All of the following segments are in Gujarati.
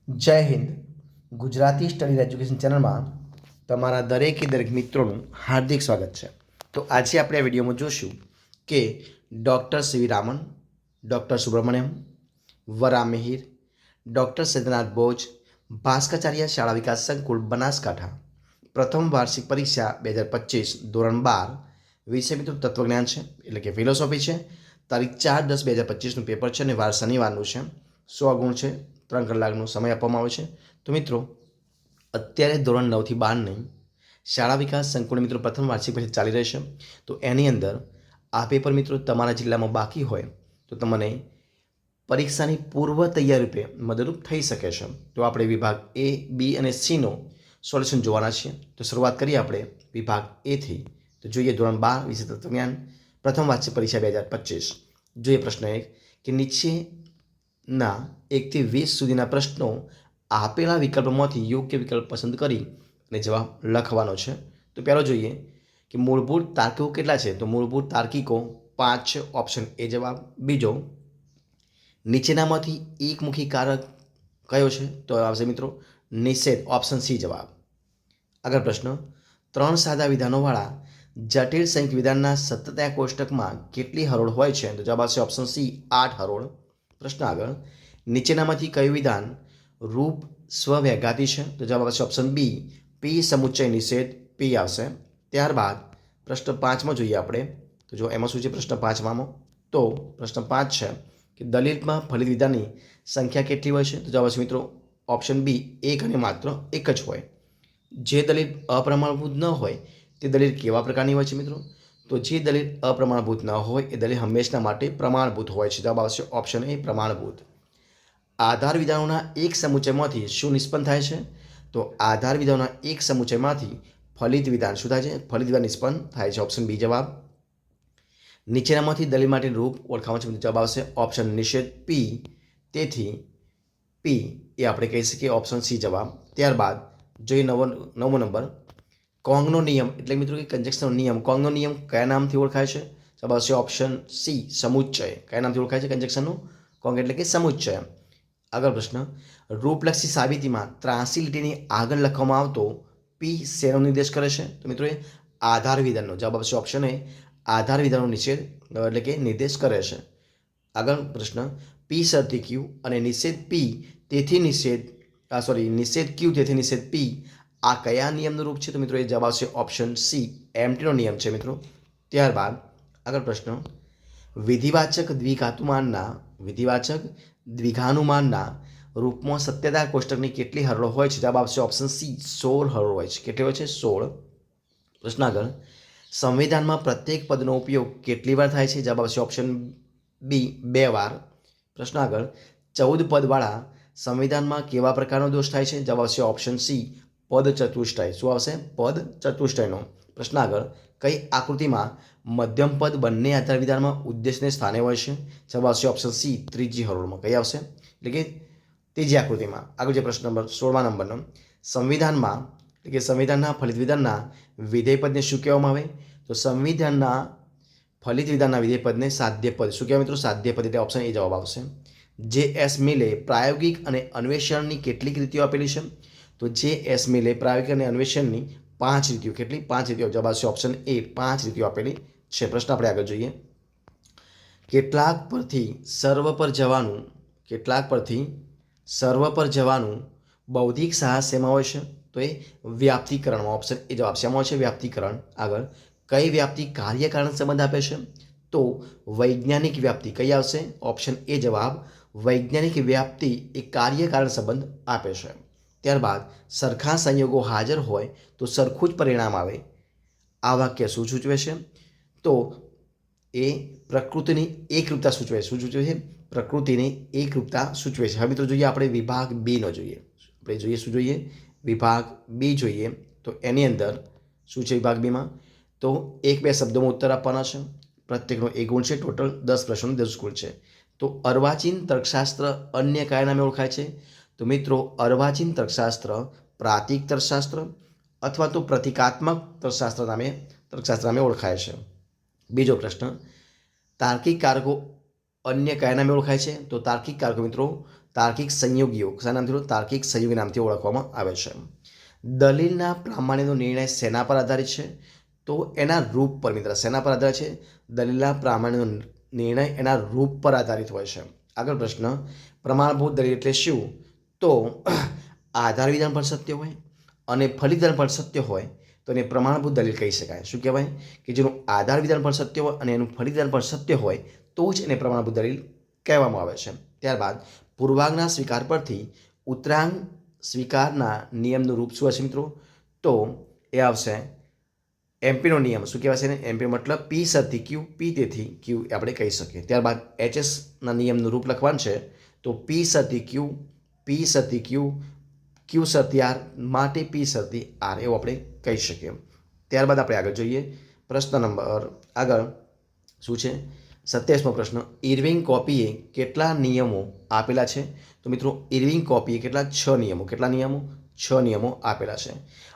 જય હિન્દ. ગુજરાતી સ્ટડી એજ્યુકેશન ચેનલમાં તમારા દરેક મિત્રોનું હાર્દિક સ્વાગત છે. તો આજે આપણે આ વિડીયોમાં જોશું કે doctor C V Raman, doctor Subramanyam, વરા મિહિર, ડૉક્ટર સૈદ્યનાથ બોઝ, ભાસ્કરાચાર્ય શાળા વિકાસ સંકુલ બનાસકાંઠા પ્રથમ વાર્ષિક પરીક્ષા 2025 ધોરણ 12 વિષય મિત્રો તત્વજ્ઞાન છે, એટલે કે ફિલોસોફી છે. તારીખ 4/10/2025નું પેપર છે અને વાર શનિવારનું છે. 100 ગુણ છે, 3 કલાકનો સમય આપવામાં આવે છે. તો મિત્રો અત્યારે ધોરણ 9 થી 12 નહીં, શાળા વિકાસ સંકુલ મિત્રો પ્રથમ વાર્ષિક પરીક્ષા ચાલી રહી છે. તો એની અંદર આ પેપર મિત્રો તમારા જિલ્લામાં બાકી હોય તો તમને પરીક્ષાની પૂર્વ તૈયારી રૂપે મદદરૂપ થઈ શકે છે. તો આપણે વિભાગ એ, બી અને સીનો સોલ્યુશન જોવાના છીએ. તો શરૂઆત કરીએ આપણે વિભાગ એથી. તો જોઈએ ધોરણ 12 વિષય તત્વજ્ઞાન પ્રથમ વાર્ષિક પરીક્ષા 2025. જોઈએ પ્રશ્ન 1 કે નીચેના 1 થી 20 સુધીના પ્રશ્નો આપેલા વિકલ્પોમાંથી યોગ્ય વિકલ્પ પસંદ કરી અને જવાબ લખવાનો છે. તો પહેલો જોઈએ કે મૂળભૂત તાર્કિકો કેટલા છે. તો મૂળભૂત તાર્કિકો 5 છે, ઓપ્શન એ જવાબ. બીજો, નીચેનામાંથી એકમુખી કારક કયો છે. તો આવશે મિત્રો નિષેધ, ઓપ્શન સી જવાબ. આગળ પ્રશ્ન, 3 સાદા વિધાનોવાળા જટિલ સંયુક્ત વિધાનના સતત કોષ્ટકમાં કેટલી હરોળ હોય છે. તો જવાબ આવશે ઓપ્શન સી 8 હરોળ. પ્રશ્ન આગળ, નીચેનામાંથી કયું વિધાન રૂપ સ્વવ્યાઘાતી છે. તો જવાબ આવશે ઓપ્શન બી પી સમુચ્ચય નિષેધ, પી આવશે. ત્યારબાદ પ્રશ્ન 5માં જોઈએ આપણે. તો જો એમાં શું છે પ્રશ્ન 5માં, તો પ્રશ્ન 5 છે કે દલિતમાં ફલિત વિધાનની સંખ્યા કેટલી હોય છે. તો જવાબ આવશે મિત્રો ઓપ્શન બી 1 અને માત્ર 1 જ હોય. જે દલિત અપ્રમાણભૂત ન હોય તે દલિત કેવા પ્રકારની હોય છે મિત્રો. તો જે દલિત અપ્રમાણભૂત ન હોય એ દલિત હંમેશા માટે પ્રમાણભૂત હોય છે. જવાબ આવશે ઓપ્શન એ પ્રમાણભૂત. આધાર વિધાનોના એક સમુચ્ચયમાંથી શું નિષ્પન્ન થાય છે. તો આધાર વિધાનોના એક સમુચ્ચયમાંથી ફલિત વિધાન શું થાય છે. ફલિત વિધાન નિષ્પન્ન થાય છે. ઓપ્શન બી જવાબ. નીચેનામાંથી દલિત માટે રૂપ ઓળખાવાનું છે. જવાબ આવશે ઓપ્શન નિષેધ, પી. તેથી પી એ આપણે કહી શકીએ ઓપ્શન સી જવાબ. ત્યારબાદ જોઈએ નવમો નંબર, કોંગનો નિયમ એટલે મિત્રો કે કંજક્શનનો નિયમ. કોંગનો નિયમ કયા નામથી ઓળખાય છે. જવાબ આવશે ઓપ્શન સી સમુચ્ચય. કયા નામથી ઓળખાય છે કંજક્શનનો? કોંગ એટલે કે સમુચ્ચય. આગળ પ્રશ્ન, રૂપલક્ષી સાબિતીમાં 83 લીટીની આગળ લખવામાં આવતો પી શેનો નિર્દેશ કરે છે. તો મિત્રો એ આધાર વિધાનનો. જવાબ આવશે ઓપ્શન એ આધાર વિધાનનો નિષેધ એટલે કે નિર્દેશ કરે છે. આગળ પ્રશ્ન, પી શરતી ક્યુ અને નિષેધ પી તેથી નિષેધ ક્યુ તેથી નિષેધ પી આ કયા નિયમનું રૂપ છે. તો મિત્રો એ જવાબ આવશે ઓપ્શન સી એમટીનો નિયમ છે મિત્રો. ત્યારબાદ આગળ પ્રશ્ન, વિધિવાચક દ્વિઘાનુમાનના રૂપમાં સત્યતા કોષ્ટકની કેટલી હરોળ હોય છે. જવાબ આવશે ઓપ્શન સી 16 હરોળ હોય છે. કેટલી હોય છે? 16. પ્રશ્ન આગળ, સંવિધાનમાં પ્રત્યેક પદનો ઉપયોગ કેટલી વાર થાય છે. જવાબ આવશે ઓપ્શન બી 2 વાર. પ્રશ્ન આગળ, 14 પદવાળા સંવિધાનમાં કેવા પ્રકારનો દોષ થાય છે. જવાબ આવશે ઓપ્શન સી પદ ચતુષ્ટય. શું આવશે? પદ ચતુષ્ટયનો. પ્રશ્ન આગળ, કઈ આકૃતિમાં મધ્યમ પદ બંને આધાર વિધાનમાં ઉદ્દેશને સ્થાને હોય છે. જવાબ આવશે ઓપ્શન સી ત્રીજી હરોળમાં. કઈ આવશે? એટલે કે ત્રીજી આકૃતિમાં. આગળ જે પ્રશ્ન નંબર 16મા નંબરનો, સંવિધાનમાં એટલે કે સંવિધાનના ફલિત વિધાનના વિધેય પદને શું કહેવામાં આવે. તો સંવિધાનના ફલિત વિધાનના વિધેય પદને સાધ્ય પદ. શું કહેવાય મિત્રો? સાધ્ય પદ. એટલે ઓપ્શન એ જવાબ આવશે. જે એસ મિલે પ્રાયોગિક અને અન્વેષણની કેટલીક રીતિઓ આપેલી છે. તો જે એસ મિલે પ્રાયોગિક અને અન્વેષણની 5 રીતિઓ. કેટલી? 5 રીતિઓ. જવાબ આવશે ઓપ્શન એ 5 રીતિઓ આપેલી છે. પ્રશ્ન આપણે આગળ જોઈએ, કેટલાક પરથી સર્વ પર જવાનું બૌદ્ધિક સાહસ શેમાં હોય છે. તો એ વ્યાપ્તિકરણમાં. ઓપ્શન એ જવાબ. શેમાં હોય છે? વ્યાપ્તિકરણ. આગળ, કઈ વ્યાપ્તિ કાર્યકારણ સંબંધ આપે છે. તો વૈજ્ઞાનિક વ્યાપ્તિ. કઈ આવશે? ઓપ્શન એ જવાબ. વૈજ્ઞાનિક વ્યાપ્તિ એ કાર્યકારણ સંબંધ આપે છે. ત્યારબાદ, સરખા સંયોગો હાજર હોય તો સરખું જ પરિણામ આવે. આ વાક્ય શું સૂચવે છે. તો એ પ્રકૃતિની એકરૂપતા સૂચવે છે. શું સૂચવે છે? પ્રકૃતિની એકરૂપતા સૂચવે છે. હવે મિત્રો જોઈએ આપણે વિભાગ બીનો જોઈએ. આપણે જોઈએ શું જોઈએ? વિભાગ બી જોઈએ. તો એની અંદર શું છે વિભાગ બીમાં? તો 1-2 શબ્દોમાં ઉત્તર આપવાના છે. પ્રત્યેકનો 1 ગુણ છે. ટોટલ 10 પ્રશ્નો 10 ગુણ છે. તો અર્વાચીન તર્કશાસ્ત્ર અન્ય કયા નામે ઓળખાય છે. તો મિત્રો અર્વાચીન તર્કશાસ્ત્ર પ્રાતિક તર્કશાસ્ત્ર અથવા તો પ્રતિકાત્મક તર્કશાસ્ત્ર નામે ઓળખાય છે. બીજો પ્રશ્ન, તાર્કિક કારકો અન્ય કયા નામે ઓળખાય છે? તો તાર્કિક કારકો મિત્રો તાર્કિક સંયોગીઓ શાના નામથી? તાર્કિક સંયોગી નામથી ઓળખવામાં આવે છે. દલીલના પ્રામાણ્યનો નિર્ણય શેના પર આધારિત છે? તો એના રૂપ પર મિત્ર. શેના પર આધારિત છે? દલીલના પ્રામાણ્યનો નિર્ણય એના રૂપ પર આધારિત હોય છે. આગળ પ્રશ્ન, પ્રમાણભૂત દલીલ એટલે શું? તો આધાર વિધાન પણ સત્ય હોય અને ફલિત વિધાન પણ સત્ય હોય તો એને પ્રમાણભૂત દલીલ કહી શકાય. શું કહેવાય? કે જેનું આધાર વિધાન પણ સત્ય હોય અને એનું ફલિત વિધાન પણ સત્ય હોય તો જ એને પ્રમાણભૂત દલીલ કહેવામાં આવે છે. ત્યારબાદ પૂર્વાંગના સ્વીકાર પરથી ઉત્તરાંગ સ્વીકારના નિયમનું રૂપ શું હશે મિત્રો? તો એ આવશે એમપીનો નિયમ. શું કહેવાય છે? એમપી મતલબ પી સરથી ક્યુ, પી તેથી ક્યુ આપણે કહી શકીએ. ત્યારબાદ એચએસના નિયમનું રૂપ લખવાનું છે તો પી સરથી ક્યુ, પી સરથી ક્યુ, ક્યુ સરથી આર, માટે પી સરથી આર એવું આપણે કહી શકીએ. ત્યારબાદ આપણે આગળ જોઈએ. પ્રશ્ન નંબર આગળ શું છે? 27મો પ્રશ્ન, ઇરવિંગ કોપીએ કેટલા નિયમો આપેલા છે? તો મિત્રો ઇરવિંગ કોપીએ કેટલા? 6 નિયમો. કેટલા નિયમો? 6 નિયમો આપેલા છે.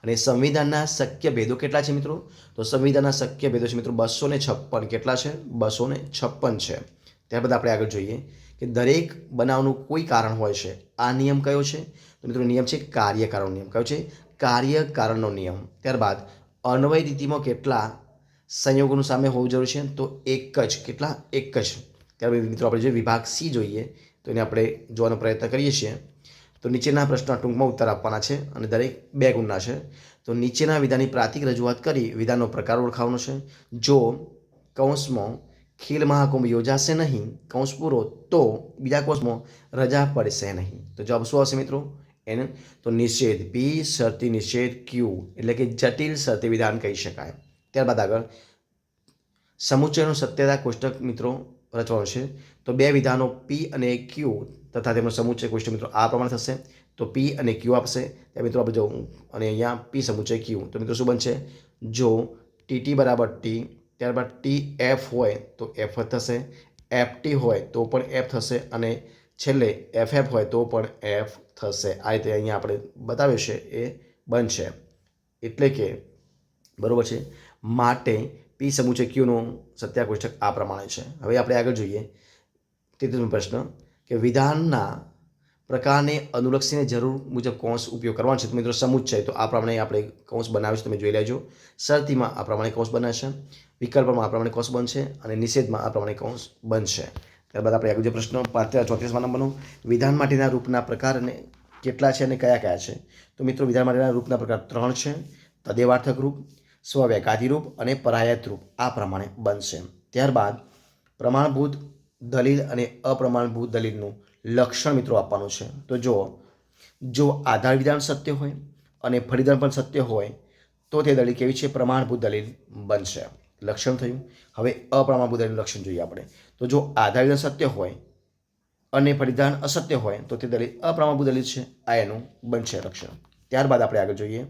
અને સંવિધાનના શક્ય ભેદો કેટલા છે મિત્રો? તો સંવિધાનના શક્ય ભેદો છે મિત્રો 256. કેટલા છે? 256 છે. ત્યારબાદ આપણે આગળ જોઈએ કે દરેક બનાવનું કોઈ કારણ હોય છે. આ નિયમ કયો છે? તો મિત્રો નિયમ છે કાર્યકારણનો નિયમ. કયો છે? કાર્યકારણનો નિયમ. ત્યારબાદ અન્વય રીતિમાં કેટલા સંયોગોનું સામે હોવું જરૂરી છે? તો એક જ. કેટલા? એક જ. ત્યારબાદ મિત્રો આપણે જે વિભાગ સી જોઈએ તો એને આપણે જોવાનો પ્રયત્ન કરીએ છીએ. તો નીચેના પ્રશ્નના ટૂંકમાં ઉત્તર આપવાના છે અને દરેક 2 ગુણના છે. તો નીચેના વિધાનની પ્રાતિક રજૂઆત કરી વિધાનનો પ્રકાર ઓળખાવવાનો છે. જો કૌંસમાં ખેલ મહાકુંભ યોજાશે નહીં કૌંસ પૂરો તો બીજા કૌંસમાં રજા પડશે નહીં. તો જવાબ શું આવશે મિત્રો? એને તો નિષેધ પી શરતી નિષેધ ક્યુ એટલે કે જટિલ શરતી વિધાન કહી શકાય. ત્યારબાદ આગળ સમુચ્ચયનું સત્યતા કોષ્ટક મિત્રો રચવાનું છે. તો 2 વિધાનો પી અને ક્યુ તથા તેમનો સમુચ્ચય કોષ્ટક મિત્રો આ પ્રમાણે થશે. તો પી અને ક્યુ આપશે. ત્યાં મિત્રો આપણે જવું અને અહીંયા પી સમુચ્ચય ક્યુ. તો મિત્રો શું બનશે? જો ટી બરાબર ટી, ત્યારબાદ ટી એફ હોય તો એફ થશે, એફ ટી હોય તો પણ એફ થશે અને છેલ્લે એફ હોય તો પણ એફ થશે. આ રીતે અહીંયા આપણે બતાવ્યું છે એ બનશે. એટલે કે બરાબર છે. માટે પી સમુચ્ચય ક્યુનું સત્યા કોષ્ટક આ પ્રમાણે છે. હવે આપણે આગળ જોઈએ 33મો પ્રશ્ન કે વિધાનના પ્રકારને અનુલક્ષીને જરૂર મુજબ કૌંસ ઉપયોગ કરવાનો છે. તો મિત્રો સમુચ્ચય તો આ પ્રમાણે આપણે કૌંસ બનાવીશું. તમે જોઈ લેજો. શરતીમાં આ પ્રમાણે કૌંસ બનાવશે, વિકલ્પમાં આ પ્રમાણે કૌંસ બનશે અને નિષેધમાં આ પ્રમાણે કૌંસ બનશે. ત્યારબાદ આપણે આગળ જે પ્રશ્ન 34મા નંબરનો વિધાન માટેના રૂપના પ્રકારને કેટલા છે અને કયા કયા છે? તો મિત્રો વિધાન માટેના રૂપના પ્રકાર 3 છે. તદેવાર્થક રૂપ, સ્વવ્યાઘાતી રૂપ અને પરાયત રૂપ આ પ્રમાણે બનશે. ત્યારબાદ પ્રમાણભૂત દલીલ અને અપ્રમાણભૂત દલીલનું લક્ષણ મિત્રો આપવાનું છે. તો જો આધાર વિધાન સત્ય હોય અને ફલિત પણ સત્ય હોય તો તે દલીલ કેવી છે? પ્રમાણભૂત દલીલ બનશે. લક્ષણ થયું. હવે અપ્રમાણભૂત દલીલનું લક્ષણ જોઈએ આપણે. તો જો આધાર વિધાન સત્ય હોય અને ફલિત અસત્ય હોય તો તે દલીલ અપ્રમાણભૂત દલીલ છે. આ એનું બનશે લક્ષણ. ત્યારબાદ આપણે આગળ જોઈએ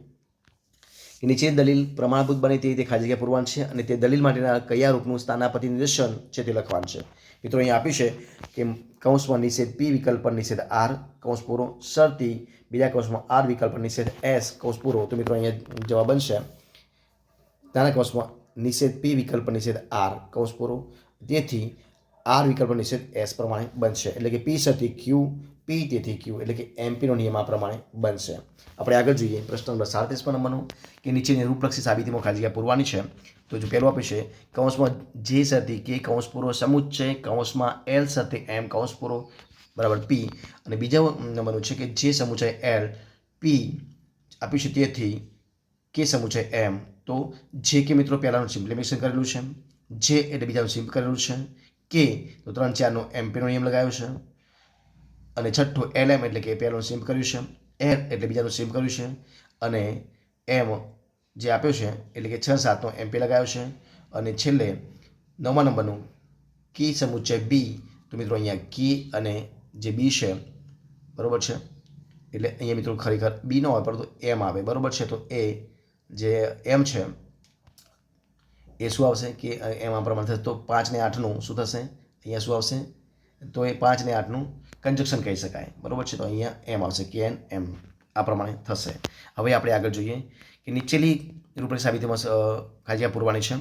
કે નીચેની દલીલ પ્રમાણભૂત બને તે રીતે ખાલી જગ્યા પૂરવાની છે અને તે દલીલ માટેના કયા રૂપનું સ્થાનાપતિ નિદર્શન છે તે લખવાનું છે. મિત્રો અહીંયા આપ્યું છે કે કૌંસમાં નિષેધ પી વિકલ્પ પર નિષેધ આર કૌંસ પૂરો, શરતી બીજા કૌંસમાં આર વિકલ્પ પર નિષેધ એસ કૌંસ પૂરો. તો મિત્રો અહીંયા જવાબ બનશે નાના કૌંસમાં નિષેધ પી વિકલ્પ પર નિષેધ આર કૌંસ પૂરો. તેથી આર વિકલ્પ પર નિષેધ એસ પ્રમાણે બનશે. એટલે કે પી શરતી ક્યુ, પી તેથી ક્યુ એટલે કે એમપીનો નિયમ આ પ્રમાણે બનશે. આપણે આગળ જોઈએ પ્રશ્ન નંબર 37 નંબરનો કે નીચેની રૂપલક્ષી સાબિતીમાં ખાલી જગ્યા પૂરવાની છે. તો જો પહેલું આપે છે કૌંસમાં જે શરતી કે કૌંસ પૂરો સમુચ્ચય કૌંસમાં એલ શરતી એમ કૌંસ પૂરો બરાબર પી અને બીજા નંબરનું છે કે જે સમુચ્ચય એલ પી આપ્યું છે તેથી કે સમુચ્ચય એમ. તો જે કે મિત્રો પહેલાનું સિમ્પ્લિફિકેશન કરેલું છે, જે એટલે બીજાનું સિમ્પ કરેલું છે, કે તો 3 4નો એમપીનો નિયમ લગાવ્યો છે અને છઠ્ઠું એલએમ એટલે કે પહેલાનું સિમ્પ કર્યું છે, એલ એટલે બીજાનું સિમ્પ કર્યું છે અને એમ જે આપ્યો છે એટલે કે 6 7નો એમપી લગાવ્યો છે અને છેલ્લે 9મા નંબરનું કી સમુચ્ચય બી. તો મિત્રો અહીંયા કી અને જે બી છે બરાબર છે એટલે અહીંયા મિત્રો ખરેખર બી ન હોય પરંતુ એમ આવે બરાબર છે. તો એ જે એમ છે એ શું આવશે કે એમ આ પ્રમાણે થશે. તો 5 ને 8નું શું થશે? અહીંયા શું આવશે? તો એ 5 ને 8નું કંજક્શન કહી શકાય બરાબર છે. તો અહીંયા એમ આવશે કે એન એમ આ પ્રમાણે થશે. હવે આપણે આગળ જોઈએ કે નીચેલી રૂપરેખા સાબિતીમાં ખાલી જગ્યા પૂરવાની છે.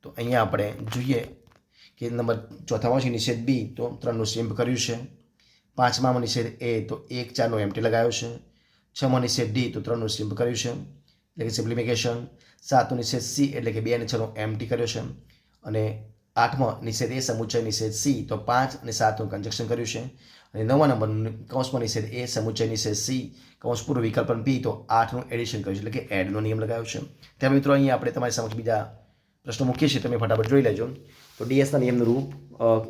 તો અહીંયા આપણે જોઈએ કે નંબર ચોથામાં છે નિષેધ બી, તો 3નું સિમ્પ કર્યું છે. 5મામાં નિષેધ એ, તો 1 4નો એમટી લગાવ્યો છે. 6માં નિષેધ ડી, તો 3નું સિમ્પ કર્યું છે, એટલે કે સિમ્પ્લિફિકેશન. 7નો નિષેધ સી, એટલે કે 2 અને 6નો એમટી કર્યો છે. અને 8માં નિષેધ એ સમુચ્ચય નિષેધ સી, તો 5 અને 7નું કન્જક્શન કર્યું છે. અને 9મા નંબરનું કૌંસમાં નિષેધ એ સમુચ્ચય નિષેધ સી, કૌંસ પૂર્વ વિકલ્પન બી, તો 8નું એડિશન કર્યું છે, એટલે કે એડનો નિયમ લગાવ્યો છે. ત્યારે મિત્રો અહીંયા આપણે તમારી સમક્ષ બીજા પ્રશ્નો મૂકીએ છીએ, તમે ફટાફટ જોઈ લેજો. તો ડીએસના નિયમનું રૂપ,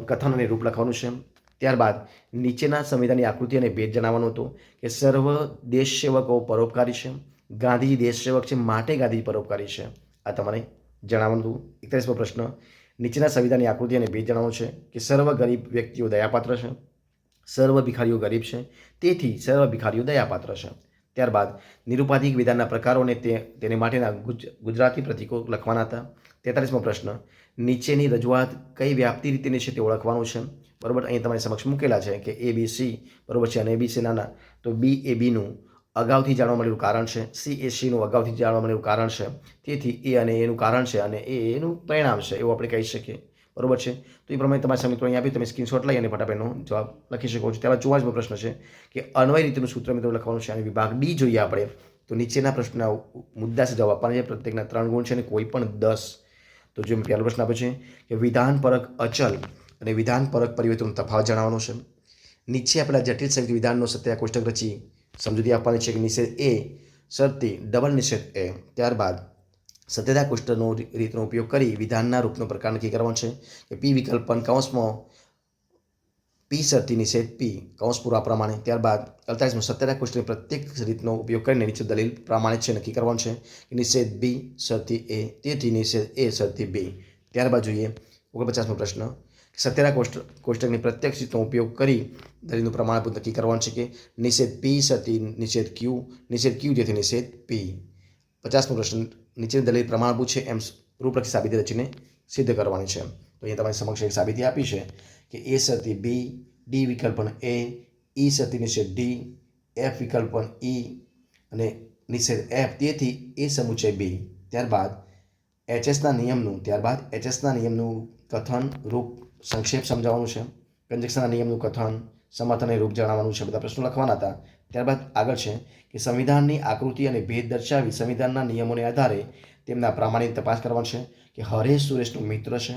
કથન અને રૂપ લખવાનું છે. ત્યારબાદ નીચેના સંવિધાનની આકૃતિ અને ભેદ જણાવવાનું હતું કે સર્વ દેશ સેવકો પરોપકારી છે, ગાંધીજી દેશ સેવક છે માટે ગાંધીજી પરોપકારી છે, આ તમારે જણાવવાનું હતું. 41મો પ્રશ્ન, નીચેના સંવિધાનની આકૃતિ અને ભેદ જણાવવાનું છે કે સર્વ ગરીબ વ્યક્તિઓ દયાપાત્ર છે, સર્વ ભિખારીઓ ગરીબ છે, તેથી સર્વ ભિખારીઓ દયાપાત્ર છે. ત્યારબાદ નિરુપાધિક વિધાનના પ્રકારો અને તેને માટેના ગુજરાતી પ્રતીકો લખવાના હતા. 43મો પ્રશ્ન, નીચેની રજૂઆત કઈ વ્યાપ્તિ રીતેની છે તે ઓળખવાનું છે. બરાબર, અહીં તમારી સમક્ષ મૂકેલા છે કે એ બી સી બરાબર છે અને એ બી સી નાના, તો બી એ બીનું અગાઉથી જાણવા મળેલું કારણ છે, સી એ સીનું અગાઉથી જાણવા મળેલું કારણ છે, તેથી એ અને એનું કારણ છે અને એ એનું પરિણામ છે એવું આપણે કહી શકીએ. બરાબર છે. તો એ પ્રમાણે તમારા મિત્રો અહીં આપી તમે સ્ક્રીનશોટ લઈ અને ફટાફટનો જવાબ લખી શકો છો. ત્યારબાદ 44મો પ્રશ્ન છે કે અન્વય રીતનું સૂત્ર મિત્રો લખવાનું છે અને વિભાગ ડી જોઈએ આપણે તો નીચેના પ્રશ્નના મુદ્દા છે જવાબ આપવાના છે. પ્રત્યેકના 3 ગુણ છે અને કોઈ પણ 10. તો જો પહેલો પ્રશ્ન આપ્યો છે કે વિધાનપરક અચલ અને વિધાનપરક પરિવર્તનનો તફાવત જણાવવાનો છે. નીચે આપેલા જટિલ સંયુક્ત વિધાનનો સત્યા કોષ્ટક રચી સમજૂતી આપવાની છે કે નિષેધ એ શરતી ડબલ નિષેધ એ. ત્યારબાદ સત્યતા કોષ્ટકનો રીતનો ઉપયોગ કરી વિધાનના રૂપનો પ્રકાર નક્કી કરવાનો છે કે પી વિકલ્પન કૌંસમાં પી શરતી નિષેધ પી કૌંસ પૂરા પ્રમાણે. ત્યારબાદ 48મો સત્યતા કોષ્ટકની પ્રત્યેક રીતનો ઉપયોગ કરીને નીચે દલીલ પ્રમાણે છે નક્કી કરવાનું છે કે નિષેધ બી શરતી એ, તેથી નિષેધ એ શરતી બી. ત્યારબાદ જોઈએ 49મો પ્રશ્ન, સત્યતા કોષ્ટકની પ્રત્યેક રીતનો ઉપયોગ કરી દલીલનું પ્રમાણભૂત નક્કી કરવાનું છે કે નિષેધ પી શરતી નિષેધ ક્યુ જેથી નિષેધ પી. 50મો પ્રશ્ન, નીચેની દલીલ પ્રમાણભૂત છે એમ રૂપરેખી સાબિતી રચીને સિદ્ધ કરવાની છે. તો અહીંયા તમારી સમક્ષ એક સાબિતી આપી છે કે એ શરતી બી, ડી વિકલ્પન એ, ઈ શરતી નિષેધ ડી, એફ વિકલ્પન ઈ અને નિષેધ એફ, તેથી એ સમુચ્ચય બી. ત્યારબાદ એચએસના નિયમનું કથન રૂપ સંક્ષેપ સમજાવવાનું છે. કંજક્શનના નિયમનું કથન સમર્થન અને રૂપ જણાવવાનું છે. બધા પ્રશ્નો લખવાના હતા. ત્યારબાદ આગળ છે કે સંવિધાનની આકૃતિ અને ભેદ દર્શાવી સંવિધાનના નિયમોને આધારે તેમના પ્રામાણિક તપાસ કરવાની છે કે હરેશ સુરેશનો મિત્ર છે,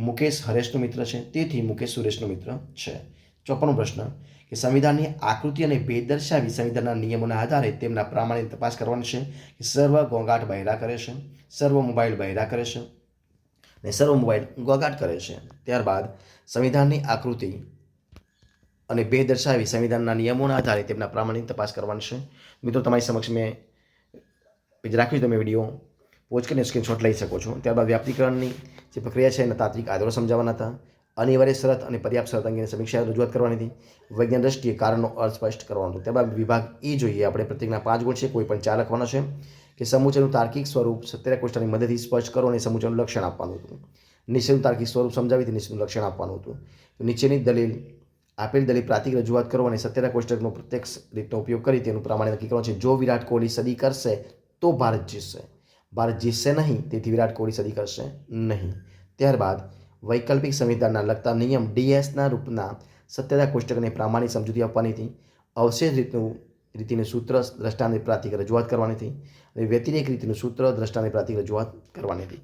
મુકેશ હરેશનો મિત્ર છે, તેથી મુકેશ સુરેશનો મિત્ર છે. 54મો પ્રશ્ન કે સંવિધાનની આકૃતિ અને ભેદ દર્શાવી સંવિધાનના નિયમોના આધારે તેમના પ્રામાણિક તપાસ કરવાની છે કે સર્વ ઘોંઘાટ બહેરા કરે છે, સર્વ મોબાઈલ બહેરા કરે છે અને સર્વ મોબાઈલ ઘોંઘાટ કરે છે. ત્યારબાદ સંવિધાનની આકૃતિ અને ભેદ દર્શાવી સંવિધાનના નિયમોના આધારે તેમના પ્રામાણિક તપાસ કરવાની છે. મિત્રો તમારી સમક્ષ મેં પેજ રાખ્યું, તમે વિડીયો પોઝ કરીને સ્ક્રીનશોટ લઈ શકો છો. ત્યારબાદ વ્યાપ્તિકરણની જે પ્રક્રિયા છે એના તાત્વિક આધારો સમજાવવાના હતા. અનિવાર્ય શરત અને પર્યાપ્ત શરત અંગેની સમીક્ષા રજૂઆત કરવાની હતી. વૈજ્ઞાનિક દ્રષ્ટિએ કારણનો અર્થ સ્પષ્ટ કરવાનો હતો. ત્યારબાદ વિભાગ ઈ જોઈએ આપણે પ્રત્યેકના 5 ગુણ છે, કોઈ પણ 4 લખવાનો છે કે સમુચ્ચયનું તાર્કિક સ્વરૂપ સત્યતા કોષ્ટકની મદદથી સ્પષ્ટ કરો અને સમુચ્ચયનું લક્ષણ આપવાનું હતું. નિષેધનું તાર્કિક સ્વરૂપ સમજાવી નિષેધનું લક્ષણ આપવાનું હતું. તો નીચેની દલીલ આપેલ દલીલ પ્રાતિક રજૂઆત કરો અને સત્યતા કોષ્ટકનો પ્રત્યક્ષ રીતનો ઉપયોગ કરી તેનું પ્રમાણે નક્કી કરવાનું છે. જો વિરાટ કોહલી સદી કરશે તો ભારત જીતશે, ભારત જીતશે નહીં, તેથી વિરાટ કોહલી સદી કરશે નહીં. ત્યારબાદ વૈકલ્પિક સંવિધાનના લગતા નિયમ ડીએસના રૂપના સત્યતા કોષ્ટકને પ્રામાણિક સમજૂતી આપવાની હતી. અવશેષ રીતિનું સૂત્ર દ્રષ્ટાંત પ્રાતિક રજૂઆત કરવાની હતી અને વ્યતિરેક રીતિનું સૂત્ર દ્રષ્ટાંત પ્રાતિક રજૂઆત કરવાની હતી.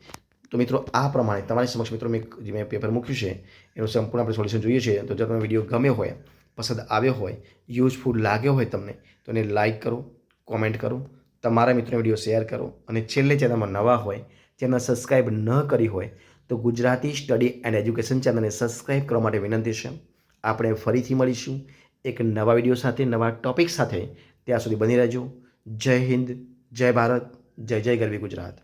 તો મિત્રો આ પ્રમાણે તમારી સમક્ષ મિત્રો મેં પેપર મૂક્યું છે એનું સંપૂર્ણ આપણે સોલ્યુશન જોઈએ છે. તો જો તમે વિડીયો ગમ્યો હોય, પસંદ આવ્યો હોય, યુઝફુલ લાગ્યો હોય તમને, તો એને લાઇક કરો, કોમેન્ટ કરો, તમારા મિત્રોને વિડીયો શેર કરો અને છેલ્લે ચેનલમાં નવા હોય, ચેનલ સબસ્ક્રાઈબ ન કરી હોય તો ગુજરાતી સ્ટડી એન્ડ એજ્યુકેશન ચેનલને સબસ્ક્રાઈબ કરવા માટે વિનંતી છે. આપણે ફરીથી મળીશું એક નવા વિડીયો સાથે, નવા ટોપિક સાથે. ત્યાં સુધી બની રહેજો. જય હિન્દ, જય ભારત, જય જય ગરવી ગુજરાત.